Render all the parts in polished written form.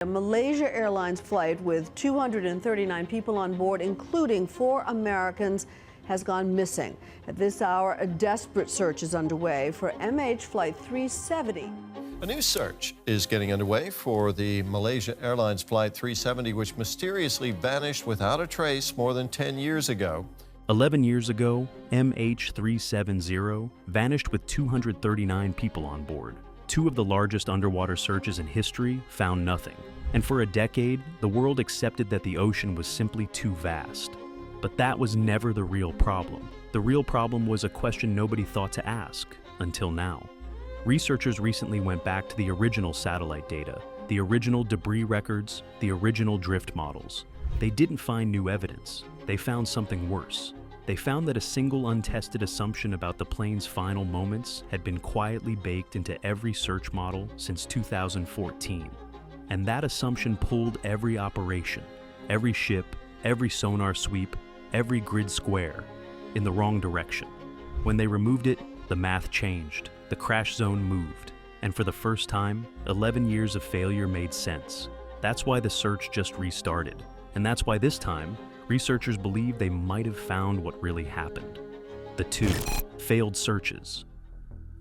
A Malaysia Airlines flight with 239 people on board, including 4 Americans, has gone missing. At this hour, a desperate search is underway for MH Flight 370. A new search is getting underway for the Malaysia Airlines Flight 370, which mysteriously vanished without a trace more than 10 years ago. 11 years ago, MH370 vanished with 239 people on board. 2 of the largest underwater searches in history found nothing. And for a decade, the world accepted that the ocean was simply too vast. But that was never the real problem. The real problem was a question nobody thought to ask, until now. Researchers recently went back to the original satellite data, the original debris records, the original drift models. They didn't find new evidence. They found something worse. They found that a single untested assumption about the plane's final moments had been quietly baked into every search model since 2014. And that assumption pulled every operation, every ship, every sonar sweep, every grid square in the wrong direction. When they removed it, the math changed, the crash zone moved, and for the first time, 11 years of failure made sense. That's why the search just restarted, and that's why this time, researchers believe they might have found what really happened. The 2 failed searches.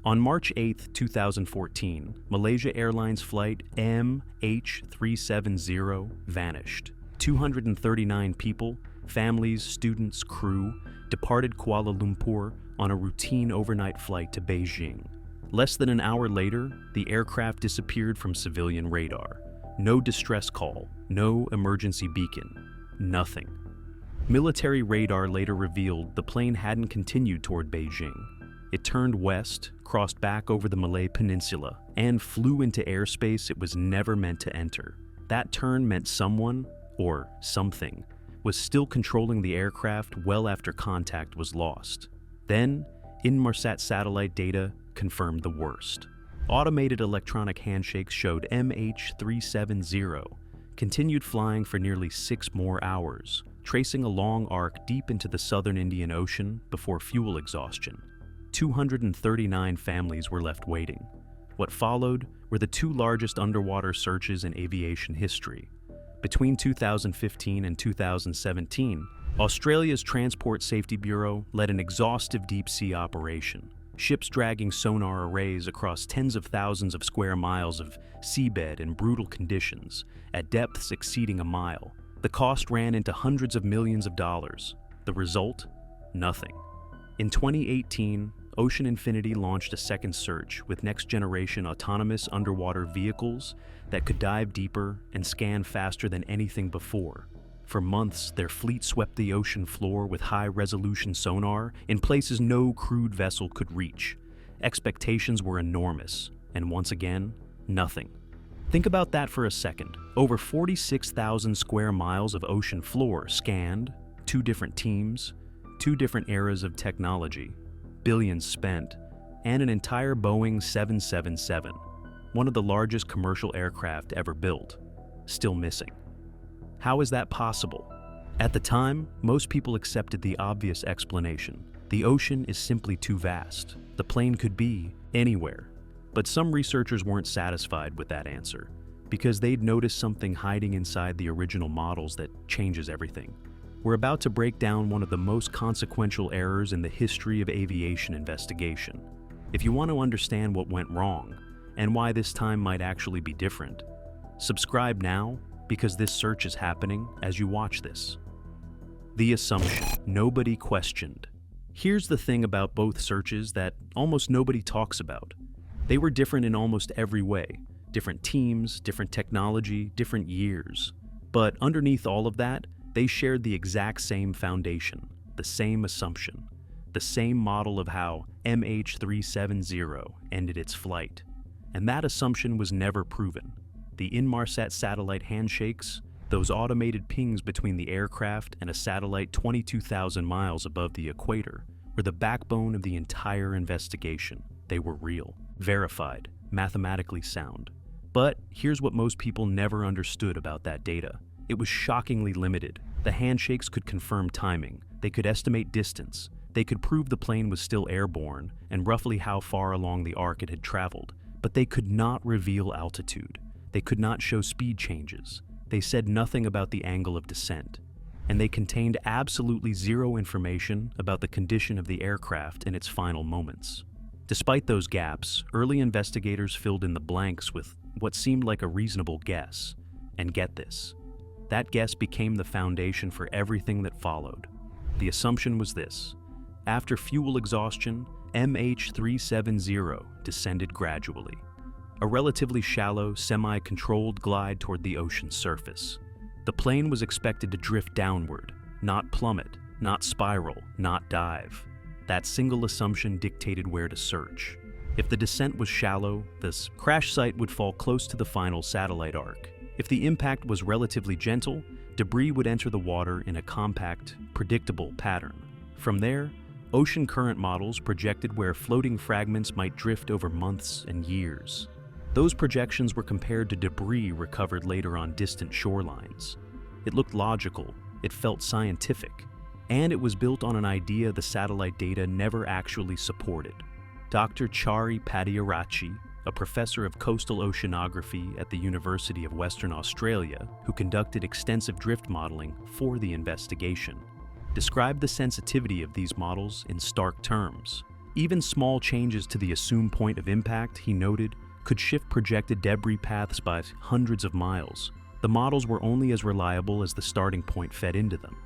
On March 8, 2014, Malaysia Airlines flight MH370 vanished. 239 people, families, students, crew, departed Kuala Lumpur on a routine overnight flight to Beijing. Less than an hour later, the aircraft disappeared from civilian radar. No distress call, no emergency beacon, nothing. Military radar later revealed the plane hadn't continued toward Beijing. It turned west, crossed back over the Malay Peninsula, and flew into airspace it was never meant to enter. That turn meant someone, or something, was still controlling the aircraft well after contact was lost. Then, Inmarsat satellite data confirmed the worst. Automated electronic handshakes showed MH370 continued flying for nearly 6 more hours, tracing a long arc deep into the southern Indian Ocean before fuel exhaustion. 239 families were left waiting. What followed were the 2 largest underwater searches in aviation history. Between 2015 and 2017, Australia's Transport Safety Bureau led an exhaustive deep-sea operation. Ships dragging sonar arrays across tens of thousands of square miles of seabed in brutal conditions, at depths exceeding a mile. The cost ran into hundreds of millions of dollars. The result? Nothing. In 2018, Ocean Infinity launched a second search with next-generation autonomous underwater vehicles that could dive deeper and scan faster than anything before. For months, their fleet swept the ocean floor with high-resolution sonar in places no crewed vessel could reach. Expectations were enormous, and once again, nothing. Think about that for a second. Over 46,000 square miles of ocean floor scanned, 2 different teams, 2 different eras of technology, billions spent, and an entire Boeing 777, one of the largest commercial aircraft ever built, still missing. How is that possible? At the time, most people accepted the obvious explanation. The ocean is simply too vast. The plane could be anywhere. But some researchers weren't satisfied with that answer, because they'd noticed something hiding inside the original models that changes everything. We're about to break down one of the most consequential errors in the history of aviation investigation. If you want to understand what went wrong, and why this time might actually be different, subscribe now, because this search is happening as you watch this. The assumption nobody questioned. Here's the thing about both searches that almost nobody talks about. They were different in almost every way. Different teams, different technology, different years. But underneath all of that, they shared the exact same foundation, the same assumption, the same model of how MH370 ended its flight. And that assumption was never proven. The Inmarsat satellite handshakes, those automated pings between the aircraft and a satellite 22,000 miles above the equator, were the backbone of the entire investigation. They were real, verified, mathematically sound. But here's what most people never understood about that data. It was shockingly limited. The handshakes could confirm timing, they could estimate distance, they could prove the plane was still airborne and roughly how far along the arc it had traveled, but they could not reveal altitude. They could not show speed changes. They said nothing about the angle of descent. And they contained absolutely zero information about the condition of the aircraft in its final moments. Despite those gaps, early investigators filled in the blanks with what seemed like a reasonable guess. And get this, that guess became the foundation for everything that followed. The assumption was this: after fuel exhaustion, MH370 descended gradually. A relatively shallow, semi-controlled glide toward the ocean's surface. The plane was expected to drift downward, not plummet, not spiral, not dive. That single assumption dictated where to search. If the descent was shallow, this crash site would fall close to the final satellite arc. If the impact was relatively gentle, debris would enter the water in a compact, predictable pattern. From there, ocean current models projected where floating fragments might drift over months and years. Those projections were compared to debris recovered later on distant shorelines. It looked logical, it felt scientific, and it was built on an idea the satellite data never actually supported. Dr. Chari Pattiaratchi, a professor of coastal oceanography at the University of Western Australia who conducted extensive drift modeling for the investigation, described the sensitivity of these models in stark terms. Even small changes to the assumed point of impact, he noted, could shift projected debris paths by hundreds of miles. The models were only as reliable as the starting point fed into them.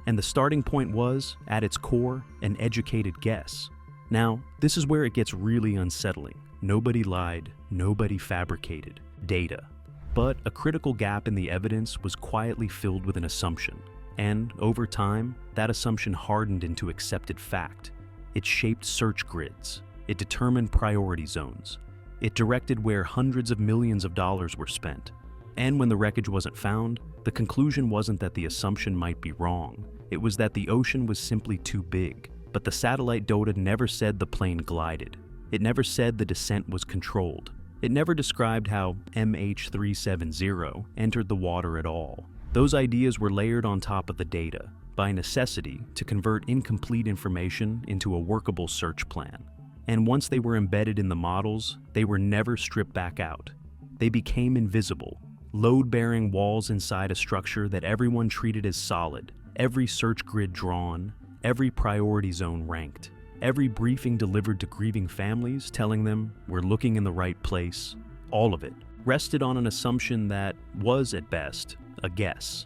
And the starting point was, at its core, an educated guess. Now, this is where it gets really unsettling. Nobody lied, nobody fabricated data. But a critical gap in the evidence was quietly filled with an assumption. And, over time, that assumption hardened into accepted fact. It shaped search grids. It determined priority zones. It directed where hundreds of millions of dollars were spent. And when the wreckage wasn't found, the conclusion wasn't that the assumption might be wrong. It was that the ocean was simply too big. But the satellite data never said the plane glided. It never said the descent was controlled. It never described how MH370 entered the water at all. Those ideas were layered on top of the data, by necessity, to convert incomplete information into a workable search plan. And once they were embedded in the models, they were never stripped back out. They became invisible, load-bearing walls inside a structure that everyone treated as solid, every search grid drawn, every priority zone ranked, every briefing delivered to grieving families telling them we're looking in the right place. All of it rested on an assumption that was, at best, a guess,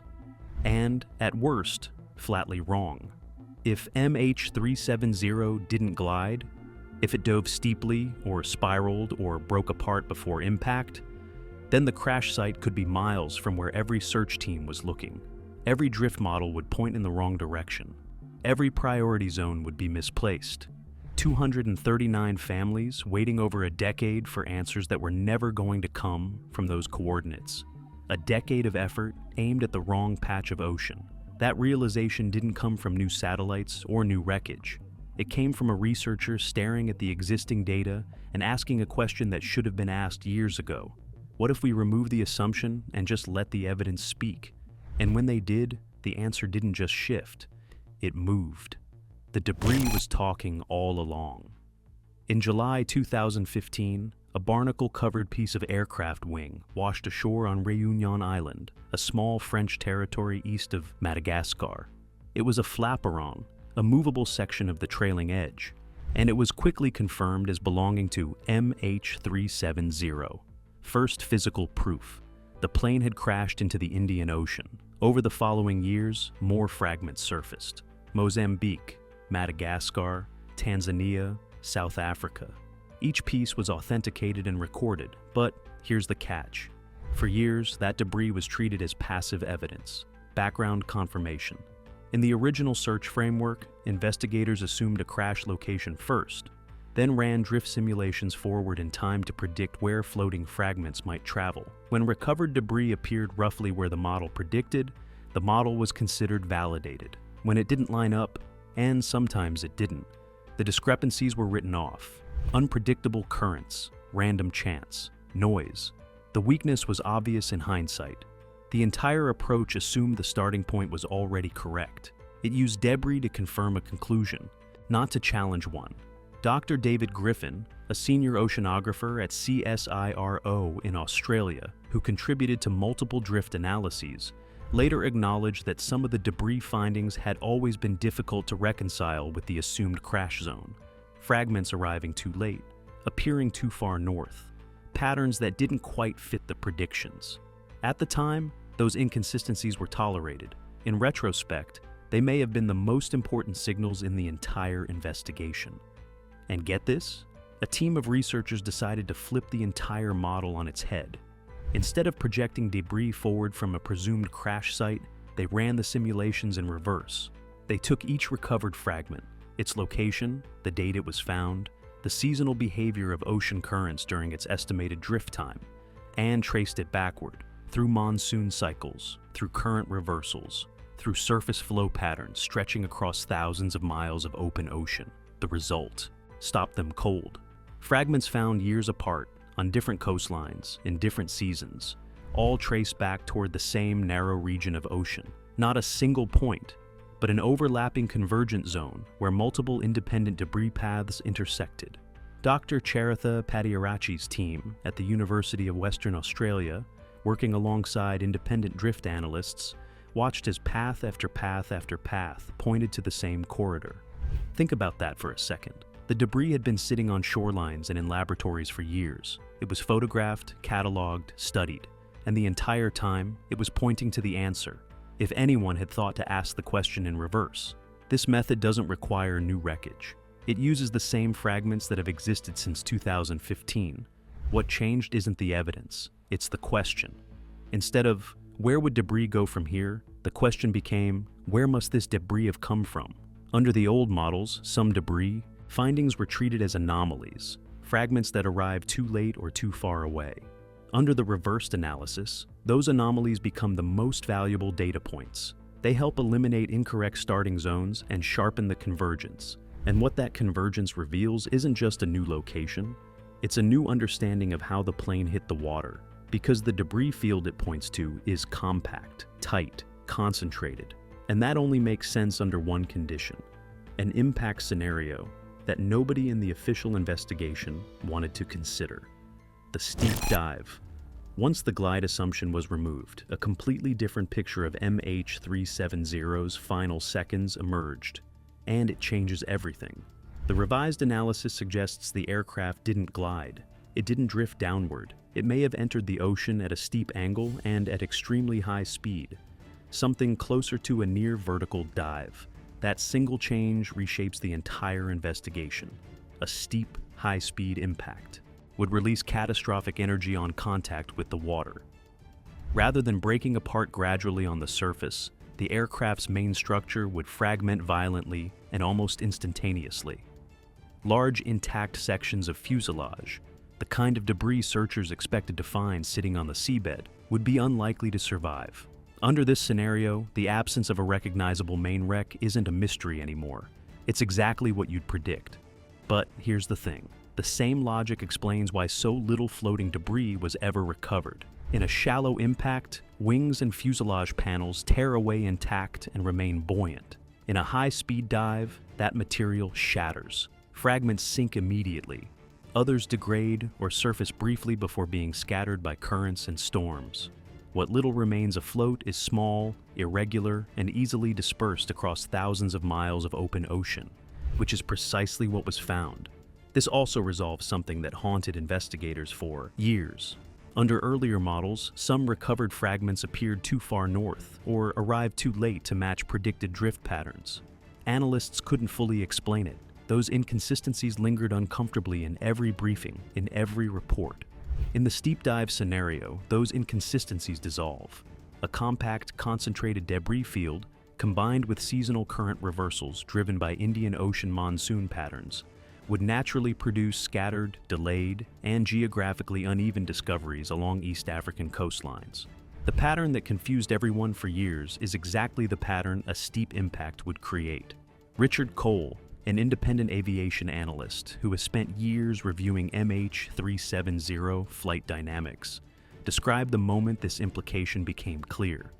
and, at worst, flatly wrong. If MH370 didn't glide, if it dove steeply or spiraled or broke apart before impact, then the crash site could be miles from where every search team was looking. Every drift model would point in the wrong direction. Every priority zone would be misplaced. 239 families waiting over a decade for answers that were never going to come from those coordinates. A decade of effort aimed at the wrong patch of ocean. That realization didn't come from new satellites or new wreckage. It came from a researcher staring at the existing data and asking a question that should have been asked years ago. What if we remove the assumption and just let the evidence speak? And when they did, the answer didn't just shift, it moved. The debris was talking all along. In July 2015, a barnacle-covered piece of aircraft wing washed ashore on Réunion Island, a small French territory east of Madagascar. It was a flaperon, a movable section of the trailing edge, and it was quickly confirmed as belonging to MH370. First physical proof. The plane had crashed into the Indian Ocean. Over the following years, more fragments surfaced. Mozambique, Madagascar, Tanzania, South Africa. Each piece was authenticated and recorded, but here's the catch. For years, that debris was treated as passive evidence, background confirmation. In the original search framework, investigators assumed a crash location first, then ran drift simulations forward in time to predict where floating fragments might travel. When recovered debris appeared roughly where the model predicted, the model was considered validated. When it didn't line up, and sometimes it didn't, the discrepancies were written off. Unpredictable currents, random chance, noise. The weakness was obvious in hindsight. The entire approach assumed the starting point was already correct. It used debris to confirm a conclusion, not to challenge one. Dr. David Griffin, a senior oceanographer at CSIRO in Australia, who contributed to multiple drift analyses, later acknowledged that some of the debris findings had always been difficult to reconcile with the assumed crash zone. Fragments arriving too late, appearing too far north, patterns that didn't quite fit the predictions. At the time, those inconsistencies were tolerated. In retrospect, they may have been the most important signals in the entire investigation. And get this? A team of researchers decided to flip the entire model on its head. Instead of projecting debris forward from a presumed crash site, they ran the simulations in reverse. They took each recovered fragment, its location, the date it was found, the seasonal behavior of ocean currents during its estimated drift time, and traced it backward, through monsoon cycles, through current reversals, through surface flow patterns stretching across thousands of miles of open ocean. The result: stopped them cold. Fragments found years apart, on different coastlines, in different seasons, all traced back toward the same narrow region of ocean. Not a single point, but an overlapping convergent zone where multiple independent debris paths intersected. Dr. Charitha Patiarachi's team at the University of Western Australia, working alongside independent drift analysts, watched as path after path after path pointed to the same corridor. Think about that for a second. The debris had been sitting on shorelines and in laboratories for years. It was photographed, cataloged, studied, and the entire time, it was pointing to the answer. If anyone had thought to ask the question in reverse, this method doesn't require new wreckage. It uses the same fragments that have existed since 2015. What changed isn't the evidence, it's the question. Instead of, where would debris go from here? The question became, where must this debris have come from? Under the old models, some debris, findings were treated as anomalies, fragments that arrived too late or too far away. Under the reversed analysis, those anomalies become the most valuable data points. They help eliminate incorrect starting zones and sharpen the convergence. And what that convergence reveals isn't just a new location, it's a new understanding of how the plane hit the water, because the debris field it points to is compact, tight, concentrated. And that only makes sense under one condition: an impact scenario that nobody in the official investigation wanted to consider: the steep dive. Once the glide assumption was removed, a completely different picture of MH370's final seconds emerged, and it changes everything. The revised analysis suggests the aircraft didn't glide. It didn't drift downward. It may have entered the ocean at a steep angle and at extremely high speed, something closer to a near vertical dive. That single change reshapes the entire investigation. A steep, high-speed impact would release catastrophic energy on contact with the water. Rather than breaking apart gradually on the surface, the aircraft's main structure would fragment violently and almost instantaneously. Large, intact sections of fuselage, the kind of debris searchers expected to find sitting on the seabed, would be unlikely to survive. Under this scenario, the absence of a recognizable main wreck isn't a mystery anymore. It's exactly what you'd predict. But here's the thing. The same logic explains why so little floating debris was ever recovered. In a shallow impact, wings and fuselage panels tear away intact and remain buoyant. In a high-speed dive, that material shatters. Fragments sink immediately. Others degrade or surface briefly before being scattered by currents and storms. What little remains afloat is small, irregular, and easily dispersed across thousands of miles of open ocean, which is precisely what was found. This also resolves something that haunted investigators for years. Under earlier models, some recovered fragments appeared too far north or arrived too late to match predicted drift patterns. Analysts couldn't fully explain it. Those inconsistencies lingered uncomfortably in every briefing, in every report. In the steep dive scenario, those inconsistencies dissolve. A compact, concentrated debris field, combined with seasonal current reversals driven by Indian Ocean monsoon patterns, would naturally produce scattered, delayed, and geographically uneven discoveries along East African coastlines. The pattern that confused everyone for years is exactly the pattern a steep impact would create. Richard Cole, an independent aviation analyst who has spent years reviewing MH370 flight dynamics, described the moment this implication became clear.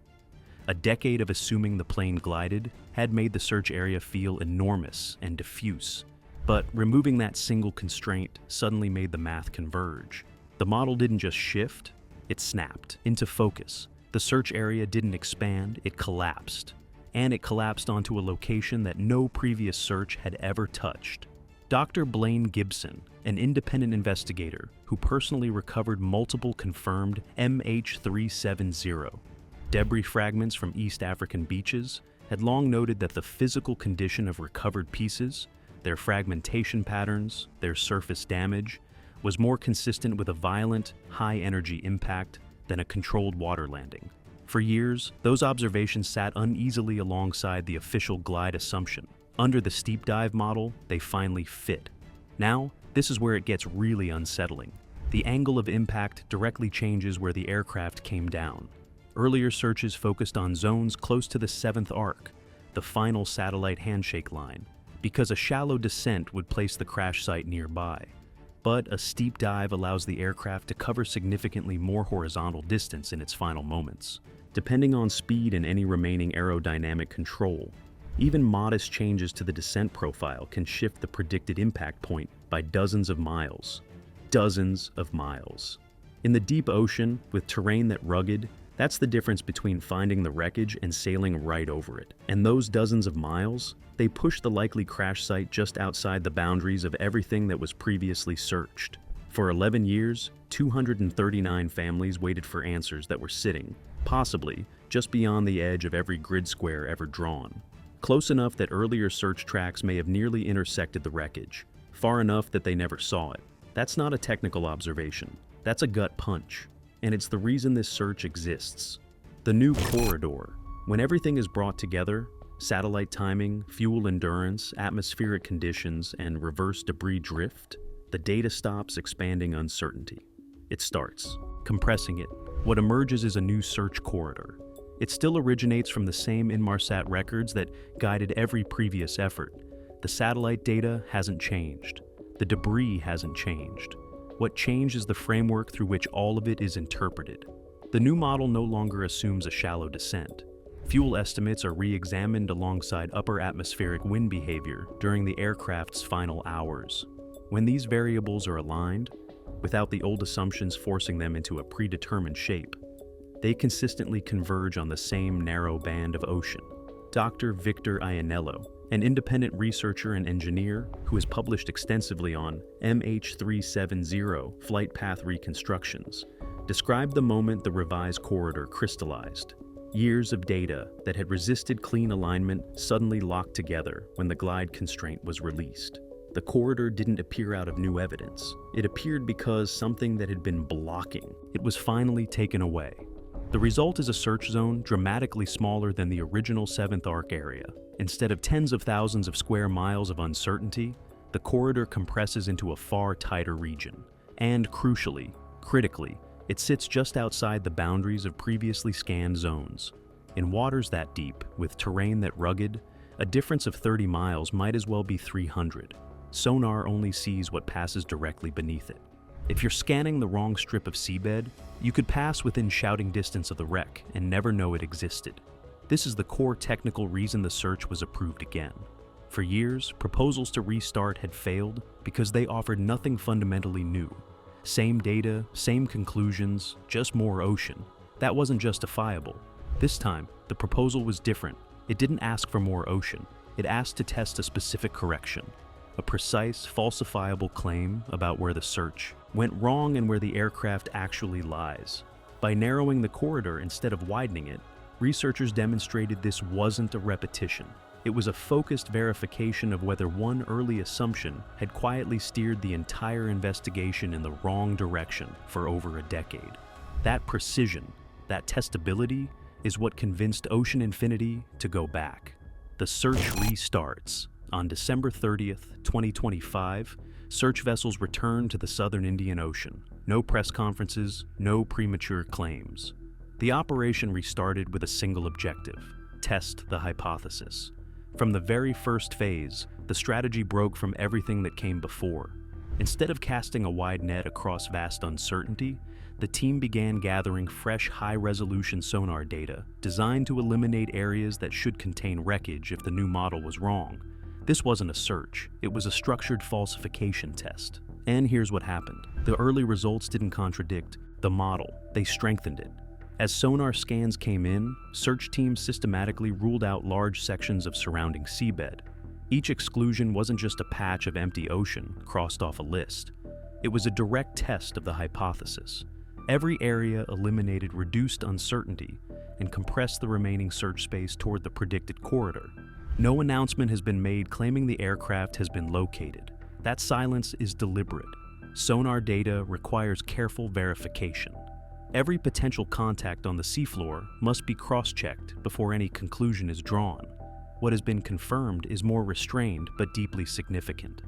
A decade of assuming the plane glided had made the search area feel enormous and diffuse. But removing that single constraint suddenly made the math converge. The model didn't just shift, it snapped into focus. The search area didn't expand, it collapsed. And it collapsed onto a location that no previous search had ever touched. Dr. Blaine Gibson, an independent investigator who personally recovered multiple confirmed MH370 debris fragments from East African beaches, had long noted that the physical condition of recovered pieces, their fragmentation patterns, their surface damage, was more consistent with a violent, high-energy impact than a controlled water landing. For years, those observations sat uneasily alongside the official glide assumption. Under the steep dive model, they finally fit. Now, this is where it gets really unsettling. The angle of impact directly changes where the aircraft came down. Earlier searches focused on zones close to the 7th arc, the final satellite handshake line, because a shallow descent would place the crash site nearby. But a steep dive allows the aircraft to cover significantly more horizontal distance in its final moments, depending on speed and any remaining aerodynamic control. Even modest changes to the descent profile can shift the predicted impact point by dozens of miles. Dozens of miles. In the deep ocean, with terrain that's rugged, that's the difference between finding the wreckage and sailing right over it. And those dozens of miles, they push the likely crash site just outside the boundaries of everything that was previously searched. For 11 years, 239 families waited for answers that were sitting, possibly, just beyond the edge of every grid square ever drawn. Close enough that earlier search tracks may have nearly intersected the wreckage, far enough that they never saw it. That's not a technical observation. That's a gut punch. And it's the reason this search exists. The new corridor. When everything is brought together, satellite timing, fuel endurance, atmospheric conditions, and reverse debris drift, the data stops expanding uncertainty. It starts compressing it. What emerges is a new search corridor. It still originates from the same Inmarsat records that guided every previous effort. The satellite data hasn't changed. The debris hasn't changed. What changed is the framework through which all of it is interpreted. The new model no longer assumes a shallow descent. Fuel estimates are re-examined alongside upper atmospheric wind behavior during the aircraft's final hours. When these variables are aligned, without the old assumptions forcing them into a predetermined shape, they consistently converge on the same narrow band of ocean. Dr. Victor Iannello, an independent researcher and engineer who has published extensively on MH370 flight path reconstructions, described the moment the revised corridor crystallized. Years of data that had resisted clean alignment suddenly locked together when the glide constraint was released. The corridor didn't appear out of new evidence. It appeared because something that had been blocking, it was finally taken away. The result is a search zone dramatically smaller than the original 7th arc area. Instead of tens of thousands of square miles of uncertainty, the corridor compresses into a far tighter region. And crucially, critically, it sits just outside the boundaries of previously scanned zones. In waters that deep, with terrain that rugged, a difference of 30 miles might as well be 300. Sonar only sees what passes directly beneath it. If you're scanning the wrong strip of seabed, you could pass within shouting distance of the wreck and never know it existed. This is the core technical reason the search was approved again. For years, proposals to restart had failed because they offered nothing fundamentally new. Same data, same conclusions, just more ocean. That wasn't justifiable. This time, the proposal was different. It didn't ask for more ocean. It asked to test a specific correction. A precise, falsifiable claim about where the search went wrong and where the aircraft actually lies. By narrowing the corridor instead of widening it, researchers demonstrated this wasn't a repetition. It was a focused verification of whether one early assumption had quietly steered the entire investigation in the wrong direction for over a decade. That precision, that testability, is what convinced Ocean Infinity to go back. The search restarts. On December 30th, 2025, search vessels returned to the southern Indian Ocean. No press conferences, no premature claims. The operation restarted with a single objective: test the hypothesis. From the very first phase, the strategy broke from everything that came before. Instead of casting a wide net across vast uncertainty, the team began gathering fresh, high-resolution sonar data designed to eliminate areas that should contain wreckage if the new model was wrong. This wasn't a search, it was a structured falsification test. And here's what happened. The early results didn't contradict the model, they strengthened it. As sonar scans came in, search teams systematically ruled out large sections of surrounding seabed. Each exclusion wasn't just a patch of empty ocean crossed off a list. It was a direct test of the hypothesis. Every area eliminated reduced uncertainty and compressed the remaining search space toward the predicted corridor. No announcement has been made claiming the aircraft has been located. That silence is deliberate. Sonar data requires careful verification. Every potential contact on the seafloor must be cross-checked before any conclusion is drawn. What has been confirmed is more restrained but deeply significant.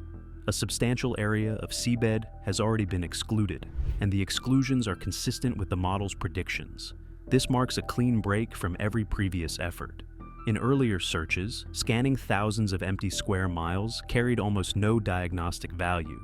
A substantial area of seabed has already been excluded, and the exclusions are consistent with the model's predictions. This marks a clean break from every previous effort. In earlier searches, scanning thousands of empty square miles carried almost no diagnostic value.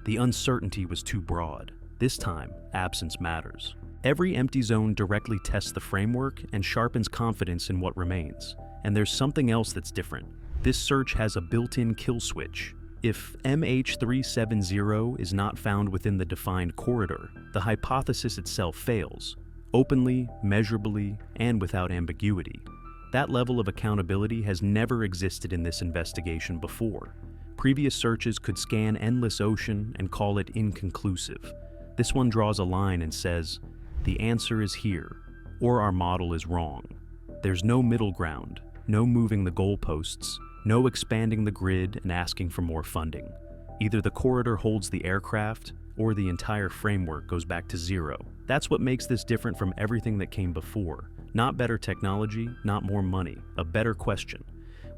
The uncertainty was too broad. This time, absence matters. Every empty zone directly tests the framework and sharpens confidence in what remains. And there's something else that's different. This search has a built-in kill switch. If MH370 is not found within the defined corridor, the hypothesis itself fails, openly, measurably, and without ambiguity. That level of accountability has never existed in this investigation before. Previous searches could scan endless ocean and call it inconclusive. This one draws a line and says, the answer is here, or our model is wrong. There's no middle ground, no moving the goalposts, no expanding the grid and asking for more funding. Either the corridor holds the aircraft, or the entire framework goes back to zero. That's what makes this different from everything that came before. Not better technology, not more money, a better question.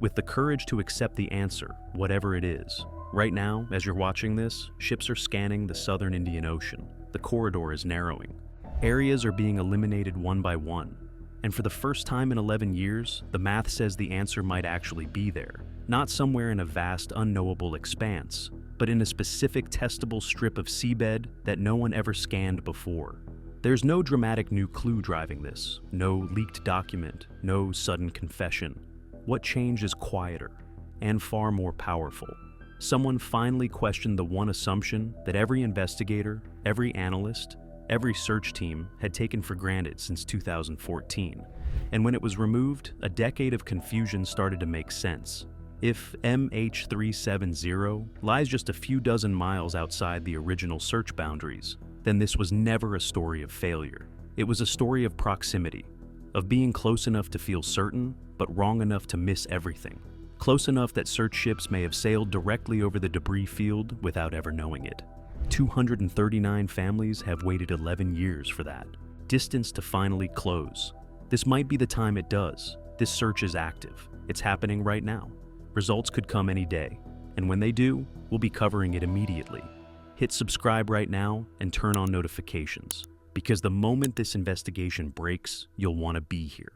With the courage to accept the answer, whatever it is. Right now, as you're watching this, ships are scanning the southern Indian Ocean. The corridor is narrowing. Areas are being eliminated one by one. And for the first time in 11 years, the math says the answer might actually be there. Not somewhere in a vast, unknowable expanse, but in a specific testable strip of seabed that no one ever scanned before. There's no dramatic new clue driving this, no leaked document, no sudden confession. What changed is quieter and far more powerful. Someone finally questioned the one assumption that every investigator, every analyst, every search team had taken for granted since 2014. And when it was removed, a decade of confusion started to make sense. If MH370 lies just a few dozen miles outside the original search boundaries, then this was never a story of failure. It was a story of proximity, of being close enough to feel certain, but wrong enough to miss everything. Close enough that search ships may have sailed directly over the debris field without ever knowing it. 239 families have waited 11 years for that. Distance to finally close. This might be the time it does. This search is active. It's happening right now. Results could come any day. And when they do, we'll be covering it immediately. Hit subscribe right now and turn on notifications. Because the moment this investigation breaks, you'll want to be here.